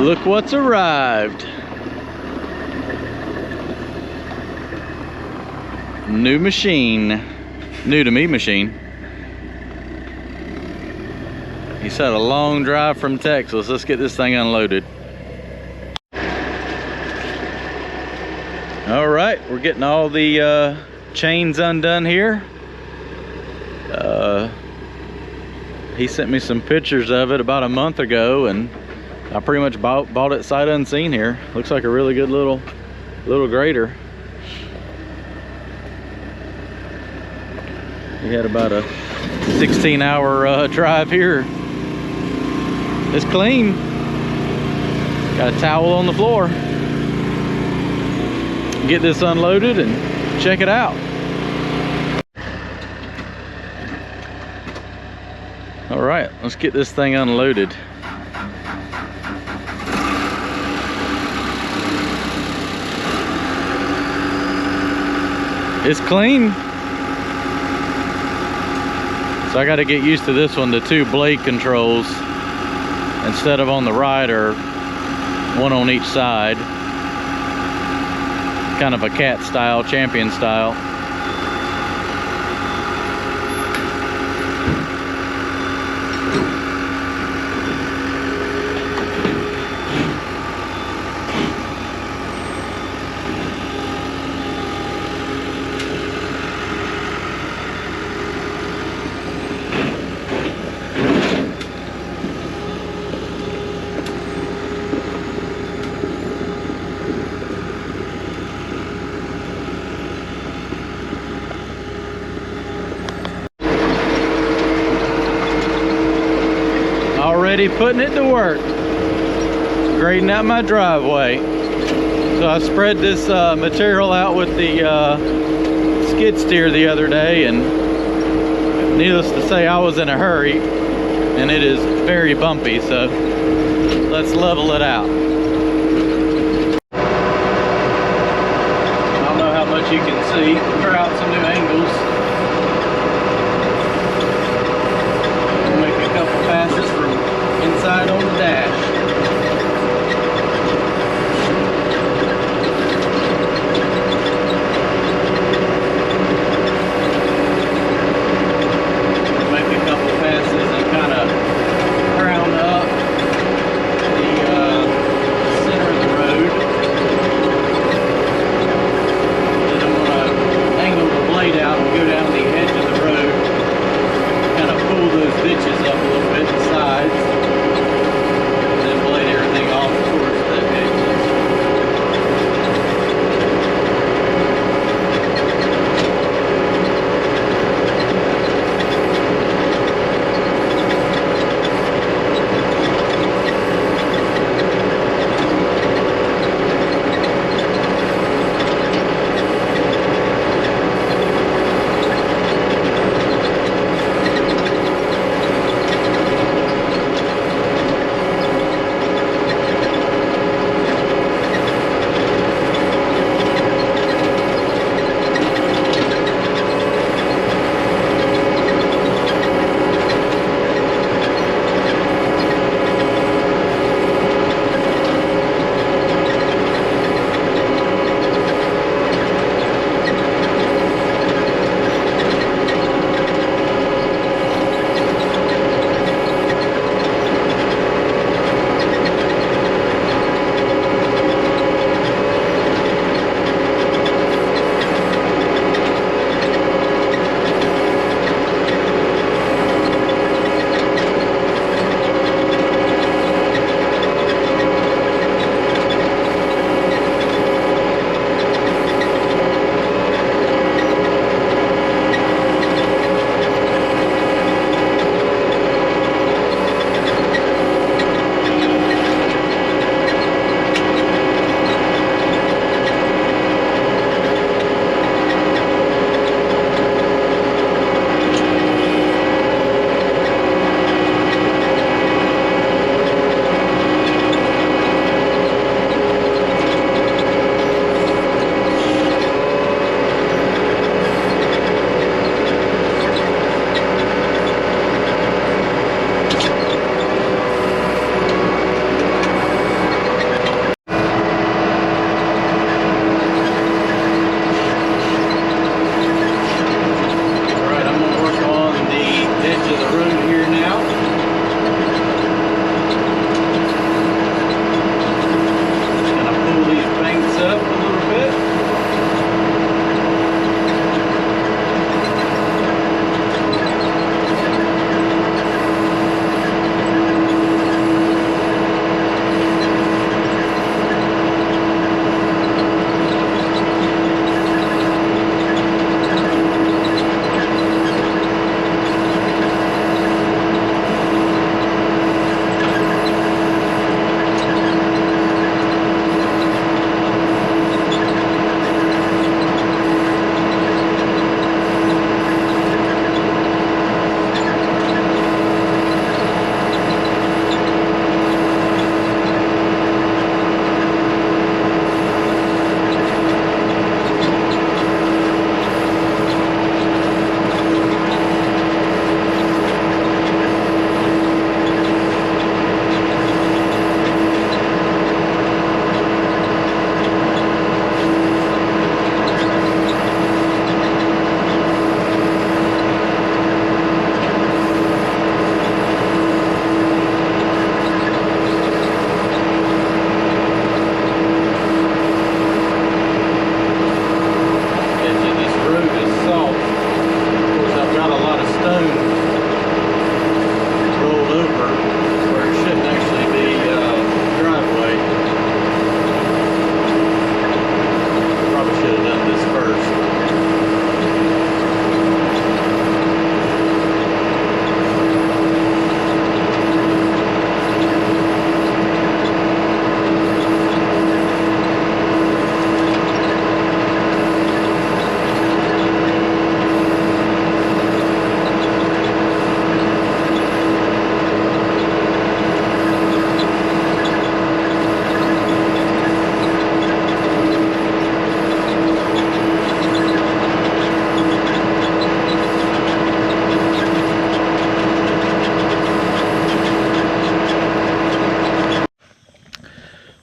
Look what's arrived. New machine. New to me machine. He said a long drive from Texas. Let's get this thing unloaded. All right, we're getting all the chains undone here. He sent me some pictures of it about a month ago, and I pretty much bought it sight unseen here. Looks like a really good little grader. He had about a 16-hour drive here. It's clean. Got a towel on the floor. Get this unloaded and check it out. All right, let's get this thing unloaded. It's clean. So I got to get used to this one. The two blade controls, instead of on the right, are one on each side. Kind of a cat style, champion style. Already putting it to work, grading out my driveway. So I spread this material out with the skid steer the other day, and needless to say, I was in a hurry, and it is very bumpy, so let's level it out. I don't know how much you can see. We're out some new angles. We'll make a couple passes from inside on the dash. Make a couple passes and kind of round up the center of the road. Then I'm going to angle the blade out and go down the edge of the road. Kind of pull those ditches up a little bit, the sides.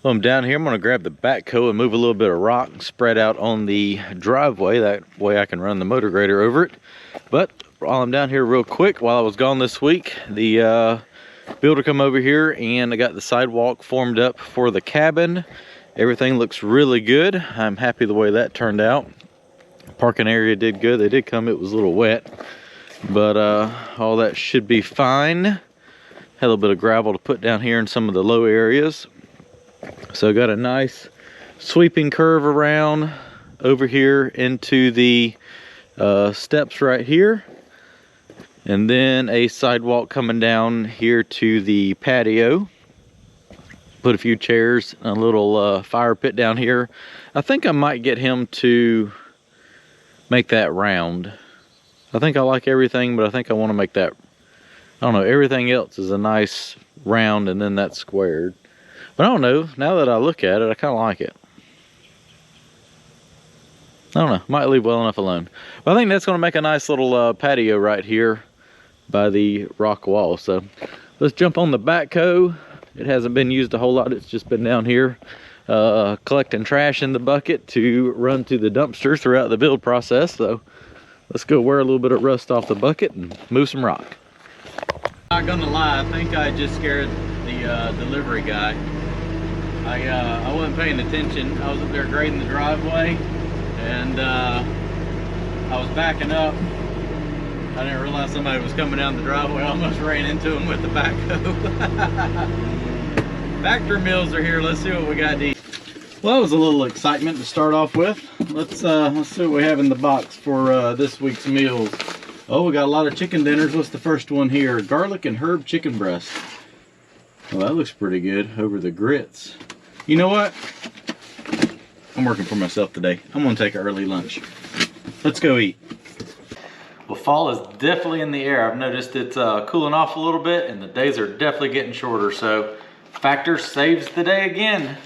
Well, I'm down here. I'm gonna grab the backhoe and move a little bit of rock and spread out on the driveway. That way I can run the motor grader over it. But while I'm down here real quick, while I was gone this week, the builder come over here and I got the sidewalk formed up for the cabin. Everything looks really good. I'm happy the way that turned out. Parking area did good. They did come, it was a little wet, but all that should be fine. Had a little bit of gravel to put down here in some of the low areas. So got a nice sweeping curve around over here into the steps right here, and then a sidewalk coming down here to the patio. Put a few chairs, a little fire pit down here. I think I might get him to make that round. I think I like everything, but I think I want to make that, I don't know, everything else is a nice round and then that's squared. But I don't know, now that I look at it, I kind of like it. I don't know, might leave well enough alone. But I think that's going to make a nice little patio right here by the rock wall. So let's jump on the backhoe. It hasn't been used a whole lot, it's just been down here collecting trash in the bucket to run to the dumpster throughout the build process. So let's go wear a little bit of rust off the bucket and move some rock. Not gonna lie, I think I just scared the delivery guy. I wasn't paying attention. I was up there grading the driveway, and I was backing up. I didn't realize somebody was coming down the driveway. I almost ran into him with the backhoe. Factory meals are here. Let's see what we got to eat. Well, that was a little excitement to start off with. Let's see what we have in the box for this week's meals. Oh, we got a lot of chicken dinners. What's the first one here? Garlic and herb chicken breast. Well, that looks pretty good over the grits. You know what? I'm working for myself today. I'm gonna take an early lunch. Let's go eat. Well, fall is definitely in the air. I've noticed it's cooling off a little bit and the days are definitely getting shorter. So Factor saves the day again.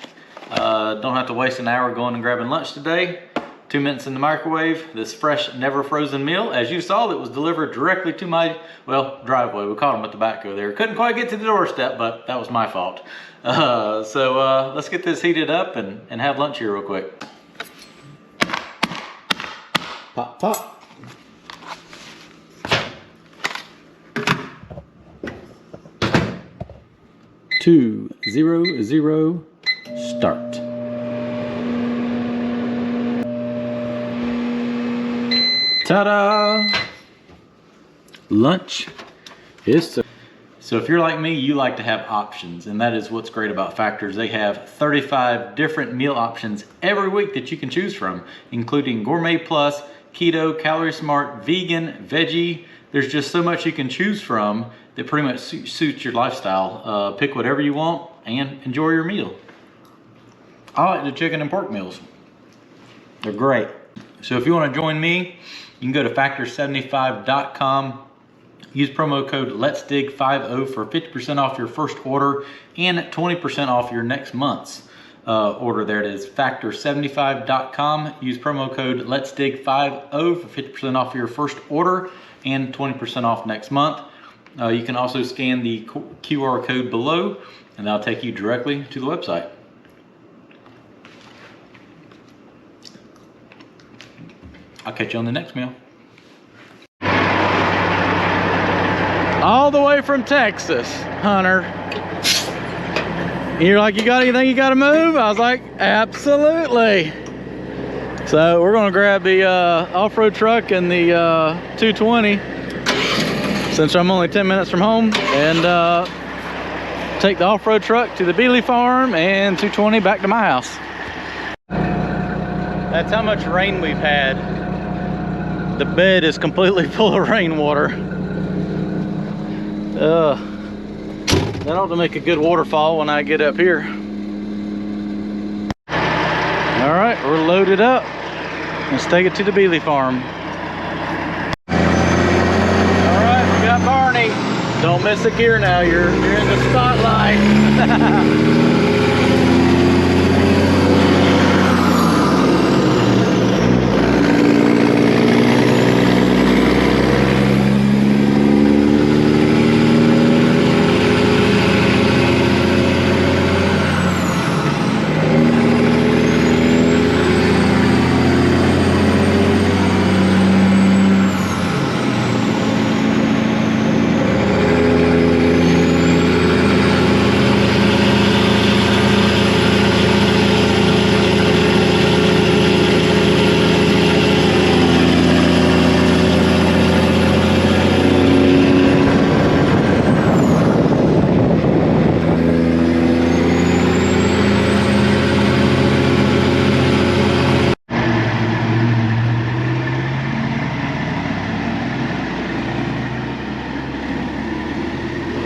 Don't have to waste an hour going and grabbing lunch today. 2 minutes in the microwave. This fresh, never frozen meal, as you saw, that was delivered directly to my, well, driveway. We caught him with the backhoe there. Couldn't quite get to the doorstep, but that was my fault. So let's get this heated up and have lunch here real quick. Pop, pop. Two, 0, 0, start. Ta-da! Lunch is served. So if you're like me, you like to have options, and that is what's great about Factors. They have 35 different meal options every week that you can choose from, including Gourmet Plus, Keto, Calorie Smart, Vegan, Veggie. There's just so much you can choose from that pretty much suits your lifestyle. Pick whatever you want and enjoy your meal. I like the chicken and pork meals. They're great. So if you want to join me, you can go to factor75.com. Use promo code LetsDig50 for 50% off your first order and 20% off your next month's order. There it is, factor75.com. Use promo code LetsDig50 for 50% off your first order and 20% off next month. You can also scan the QR code below and that'll take you directly to the website. I'll catch you on the next meal. All the way from Texas, Hunter. You're like, you got anything you gotta move? I was like, absolutely. So we're gonna grab the off-road truck and the 220, since I'm only 10 minutes from home, and take the off-road truck to the Beeley farm and 220 back to my house. That's how much rain we've had. The bed is completely full of rainwater. That ought to make a good waterfall when I get up here. All right, we're loaded up. Let's take it to the Beeley farm. All right, we got Barney. Don't miss a gear now, you're in the spotlight.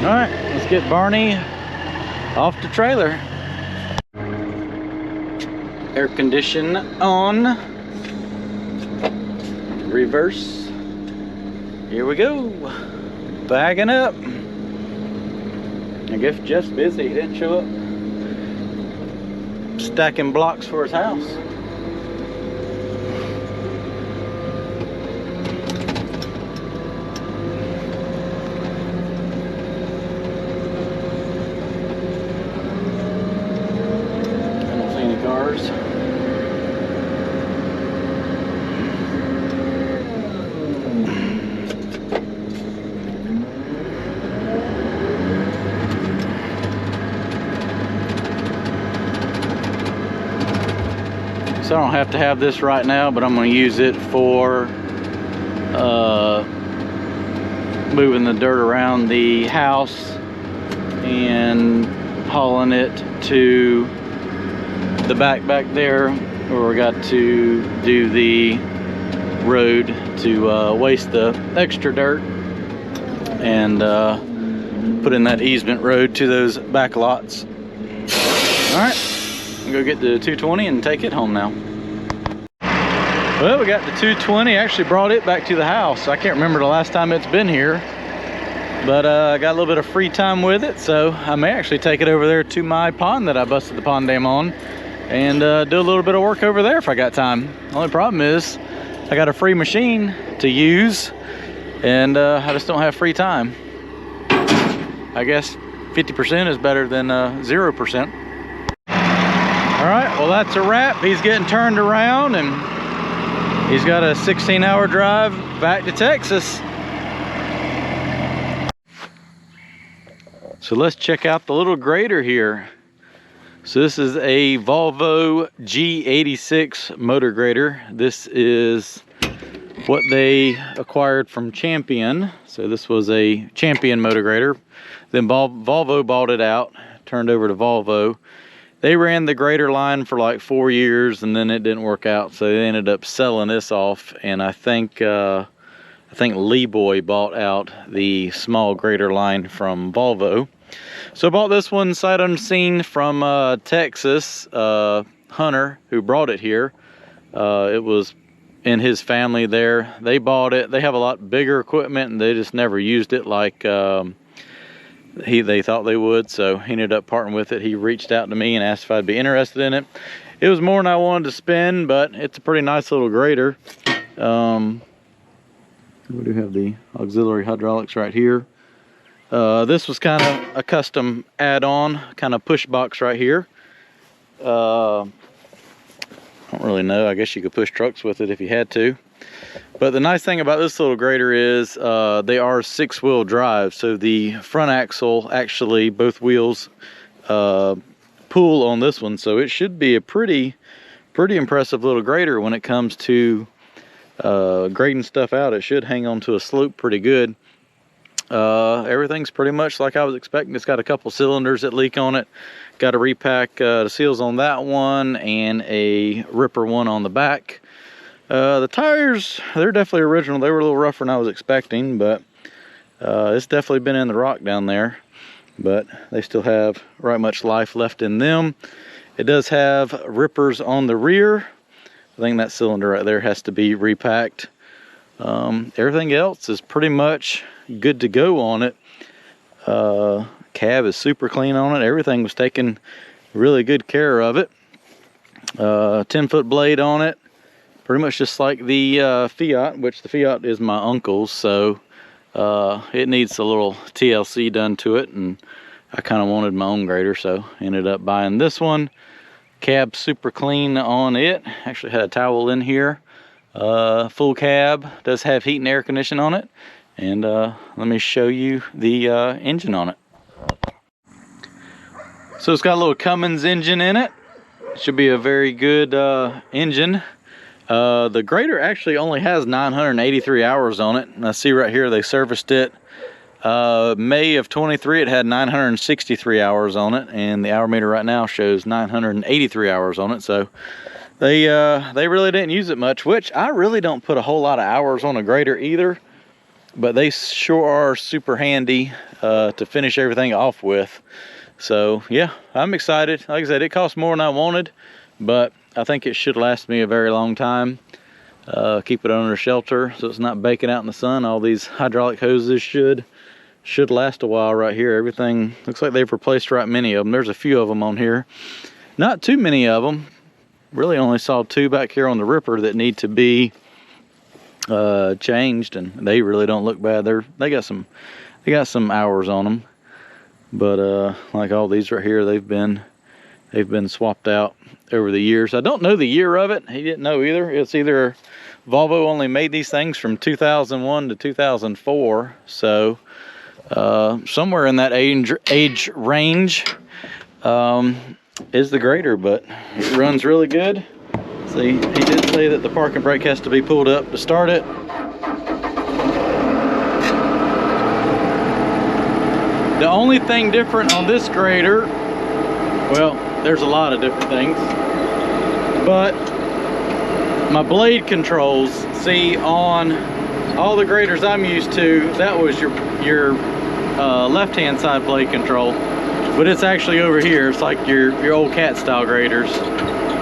Alright, let's get Barney off the trailer. Air condition on. Reverse. Here we go. Bagging up. I guess Jeff's busy. He didn't show up. Stacking blocks for his house. So I don't have to have this right now, but I'm going to use it for moving the dirt around the house and hauling it to the back there where we got to do the road to waste the extra dirt and put in that easement road to those back lots. All right. Go get the 220 and take it home now. Well, we got the 220. Actually brought it back to the house. I can't remember the last time it's been here, but I got a little bit of free time with it, so I may actually take it over there to my pond that I busted the pond dam on and do a little bit of work over there if I got time. The only problem is I got a free machine to use and I just don't have free time. I guess 50% is better than 0%. All right, well, that's a wrap. He's getting turned around and he's got a 16-hour drive back to Texas. So let's check out the little grader here. So this is a Volvo G86 motor grader. This is what they acquired from Champion. So this was a Champion motor grader. Then Volvo bought it out, turned over to Volvo. They ran the grader line for like 4 years and then it didn't work out, so they ended up selling this off. And I think Lee Boy bought out the small grader line from Volvo. So I bought this one sight unseen from Texas. Hunter, who brought it here, it was in his family there. They bought it. They have a lot bigger equipment and they just never used it like they thought they would, so he ended up parting with it. He reached out to me and asked if I'd be interested in it. It was more than I wanted to spend, but it's a pretty nice little grader. We do have the auxiliary hydraulics right here. This was kind of a custom add-on, kind of push box right here. I don't really know. I guess you could push trucks with it if you had to. But the nice thing about this little grader is they are 6-wheel drive. So the front axle, actually both wheels pull on this one. So it should be a pretty impressive little grader when it comes to grading stuff out. It should hang on to a slope pretty good. Everything's pretty much like I was expecting. It's got a couple cylinders that leak on it. Got to repack the seals on that one and a ripper one on the back. The tires, they're definitely original. They were a little rougher than I was expecting, but it's definitely been in the rock down there. But they still have right much life left in them. It does have rippers on the rear. I think that cylinder right there has to be repacked. Everything else is pretty much good to go on it. Cab is super clean on it. Everything was taken really good care of it. 10-foot blade on it. Pretty much just like the Fiat, which the Fiat is my uncle's, so it needs a little TLC done to it, and I kind of wanted my own grader, so ended up buying this one. Cab super clean on it. Actually had a towel in here. Full cab, does have heat and air conditioning on it, and let me show you the engine on it. So it's got a little Cummins engine in it. Should be a very good engine. The grader actually only has 983 hours on it. And I see right here they serviced it May of 23. It had 963 hours on it, and the hour meter right now shows 983 hours on it. So they really didn't use it much, which I really don't put a whole lot of hours on a grader either. but they sure are super handy to finish everything off with. So yeah, I'm excited. Like I said, it cost more than I wanted, but I think it should last me a very long time. Keep it under shelter so it's not baking out in the sun. All these hydraulic hoses should last a while right here. Everything looks like they've replaced right many of them. There's a few of them on here, not too many of them. Really only saw 2 back here on the ripper that need to be changed, and they really don't look bad. They got some hours on them, but like all these right here, they've been swapped out over the years. I don't know the year of it. He didn't know either. It's either Volvo only made these things from 2001 to 2004, so somewhere in that age range is the grader, but it runs really good. See, he did say that the parking brake has to be pulled up to start it. The only thing different on this grader, well, there's a lot of different things, but my blade controls. See, on all the graders I'm used to, that was your left-hand side blade control, but it's actually over here. It's like your old cat style graders,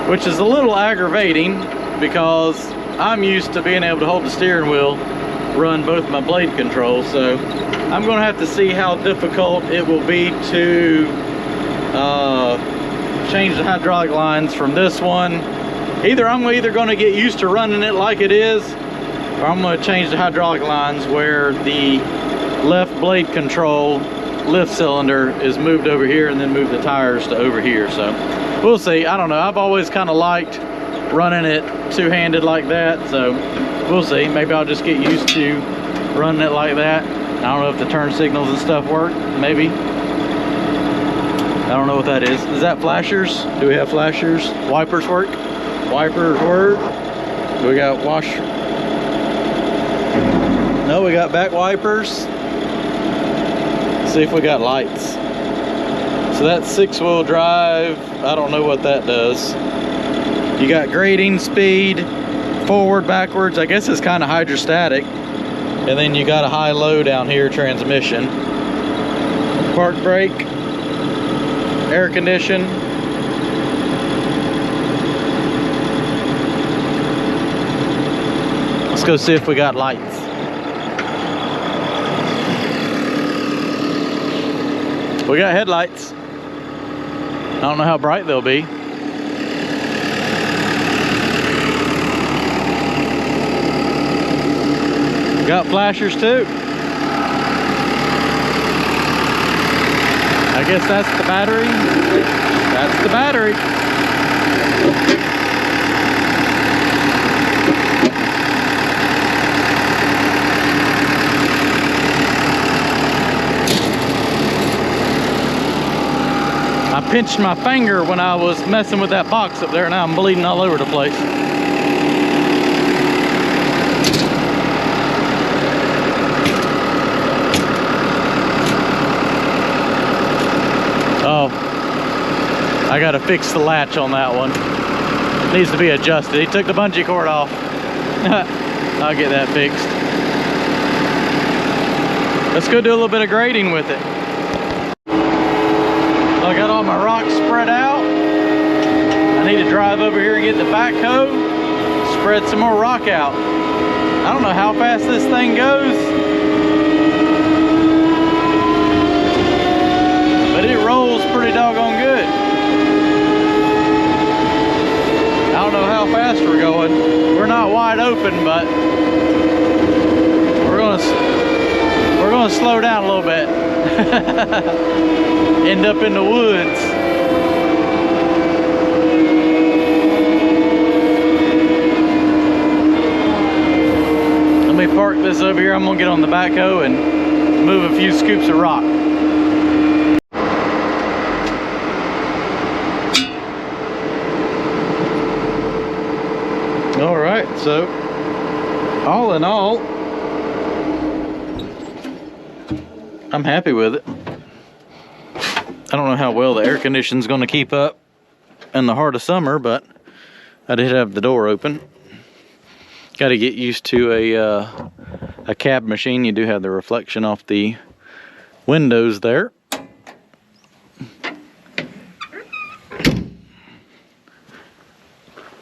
which is a little aggravating because I'm used to being able to hold the steering wheel, run both my blade controls. So I'm going to have to see how difficult it will be to change the hydraulic lines from this one. I'm either going to get used to running it like it is, or I'm going to change the hydraulic lines where the left blade control lift cylinder is moved over here and then move the tires to over here. So we'll see. I don't know. I've always kind of liked running it two-handed like that, so we'll see. Maybe I'll just get used to running it like that. I don't know if the turn signals and stuff work. Maybe. I don't know what that is. Is that flashers? Do we have flashers? Wipers work? Wipers work. We got washer. No, we got back wipers. Let's see if we got lights. So that's 6-wheel drive. I don't know what that does. You got grading, speed, forward, backwards. I guess it's kind of hydrostatic. And then you got a high-low down here transmission. Park brake, air condition. Let's go see if we got lights. We got headlights. I don't know how bright they'll be. Got flashers too. I guess that's the battery. That's the battery. I pinched my finger when I was messing with that box up there. Now I'm bleeding all over the place. Oh, I gotta fix the latch on that one. It needs to be adjusted. He took the bungee cord off. I'll get that fixed. Let's go do a little bit of grading with it. So I got all my rocks spread out. I need to drive over here and get the backhoe, spread some more rock out. I don't know how fast this thing goes, but it rolls pretty doggone good. I don't know how fast we're going. We're not wide open, but we're gonna slow down a little bit. End up in the woods. Let me park this over here. I'm gonna get on the backhoe and move a few scoops of rock. All right, so all in all, I'm happy with it. I don't know how well the air conditioning's going to keep up in the heart of summer, but I did have the door open. Got to get used to a cab machine. You do have the reflection off the windows there.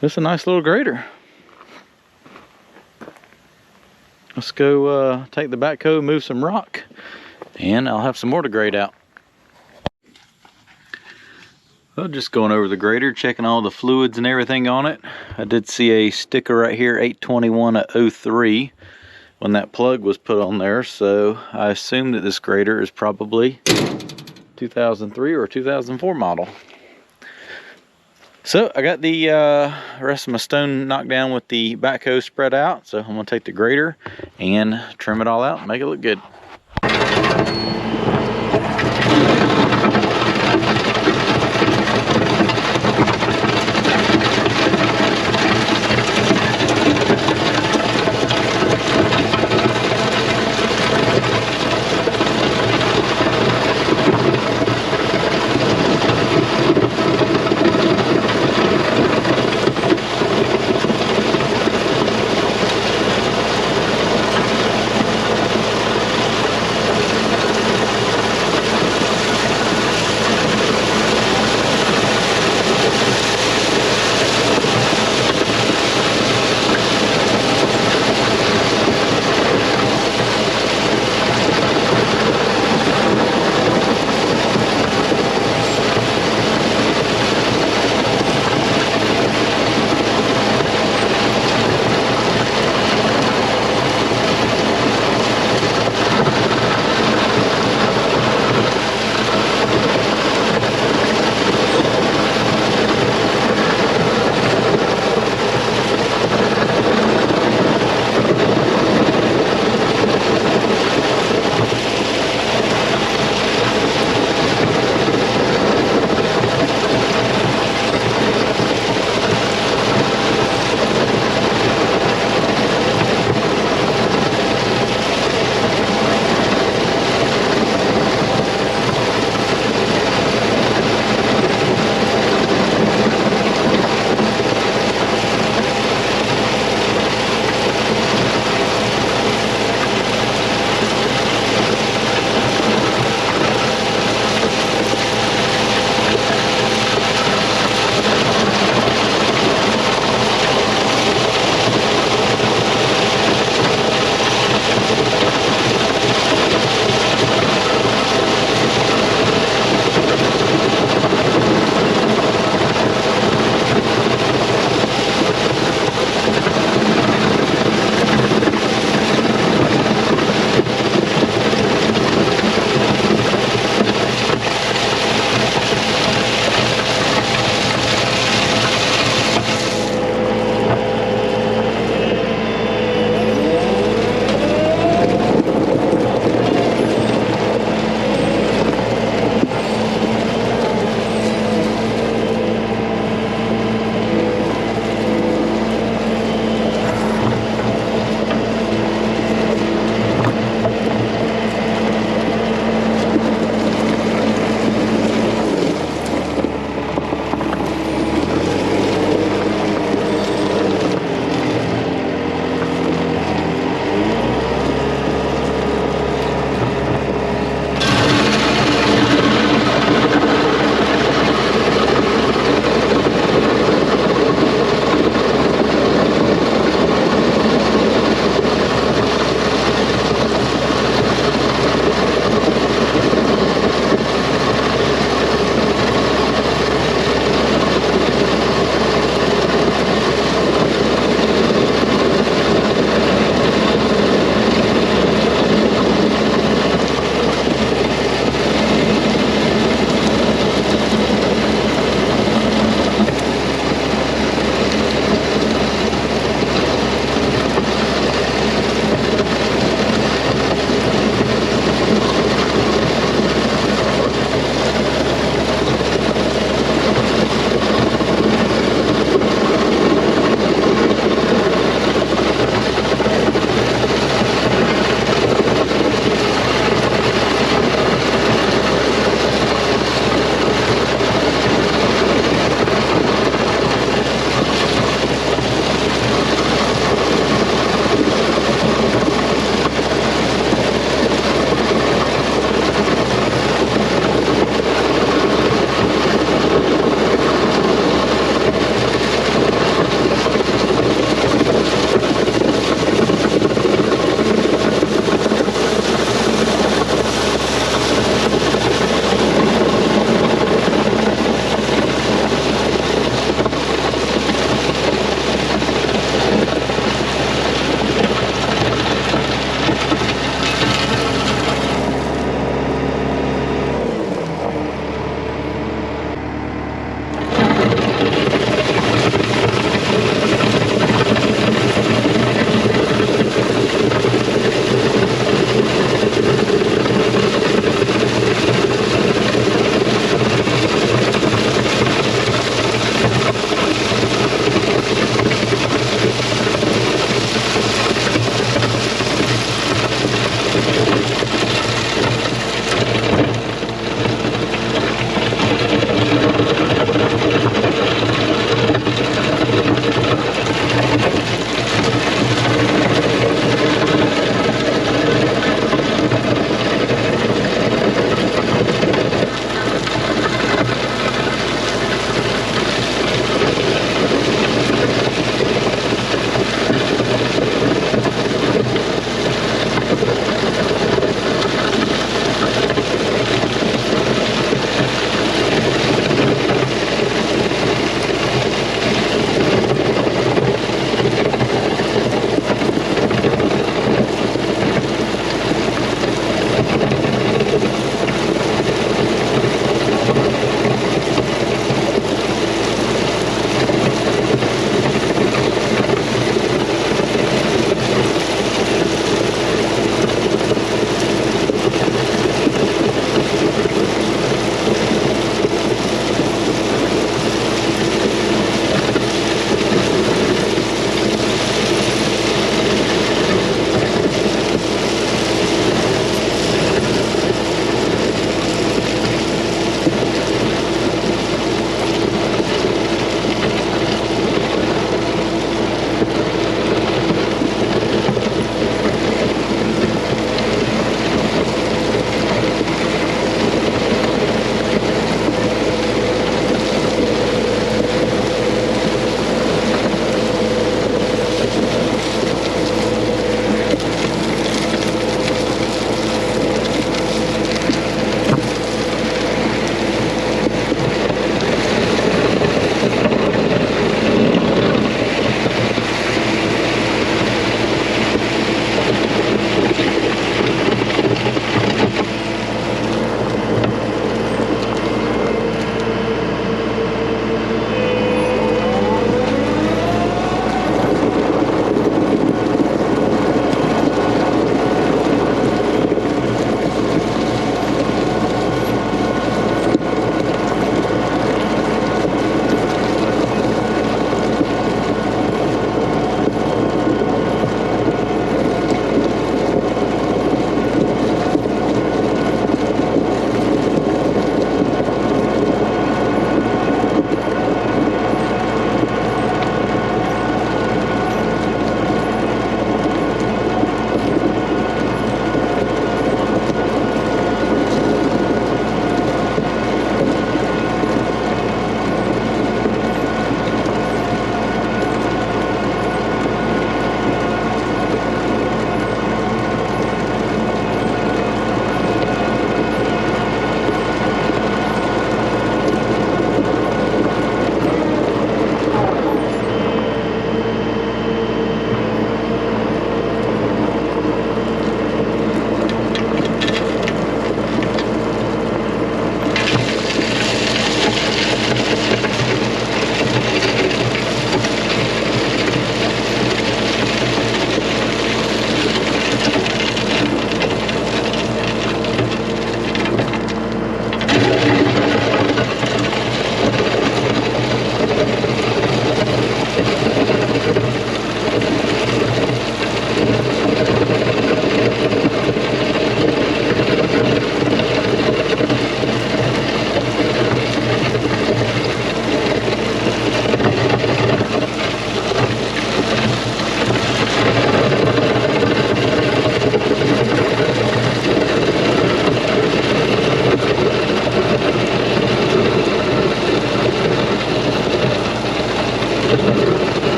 This is a nice little grader. Let's go take the backhoe, move some rock, and I'll have some more to grade out. Well, just going over the grader, checking all the fluids and everything on it. I did see a sticker right here, 821/03, when that plug was put on there, so I assume that this grader is probably 2003 or 2004 model. So I got the rest of my stone knocked down with the backhoe spread out, so I'm gonna take the grader and trim it all out and make it look good.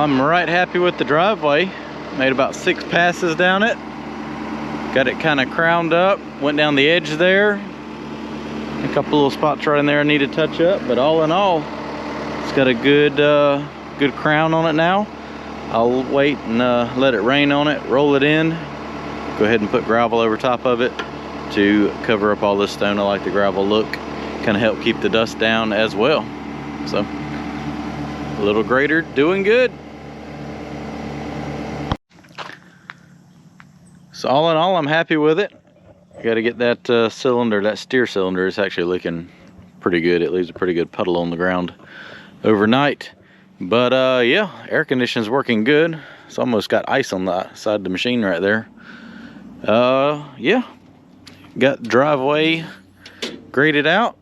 I'm right happy with the driveway. Made about 6 passes down it. Got it kind of crowned up. Went down the edge there. A couple little spots right in there I need to touch up, but all in all, it's got a good good crown on it now. I'll wait and let it rain on it, roll it in, go ahead and put gravel over top of it to cover up all this stone. I like the gravel look, kind of help keep the dust down as well. So, a little grader doing good. So all in all, I'm happy with it. Got to get that cylinder, that steer cylinder, is actually looking pretty good. It leaves a pretty good puddle on the ground overnight. But yeah, air conditioning's working good. It's almost got ice on the side of the machine right there. Yeah, got the driveway graded out.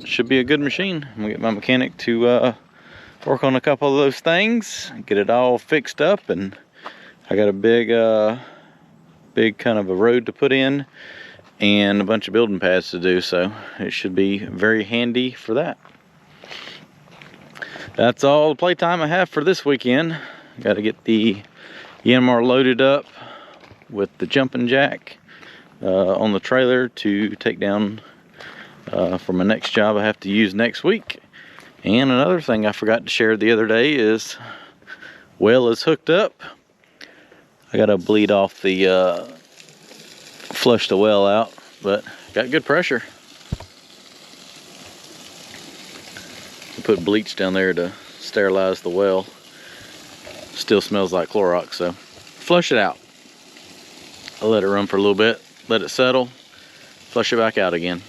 Should be a good machine. I'm gonna get my mechanic to work on a couple of those things, get it all fixed up, and I got a big kind of a road to put in and a bunch of building pads to do, so it should be very handy for that. That's all the playtime I have for this weekend. Got to get the Yanmar loaded up with the jumping jack on the trailer to take down for my next job I have to use next week. And another thing I forgot to share the other day is well is hooked up. I gotta bleed off the flush the well out, but got good pressure. I put bleach down there to sterilize the well. Still smells like Clorox, so flush it out. I'll let it run for a little bit, let it settle, flush it back out again.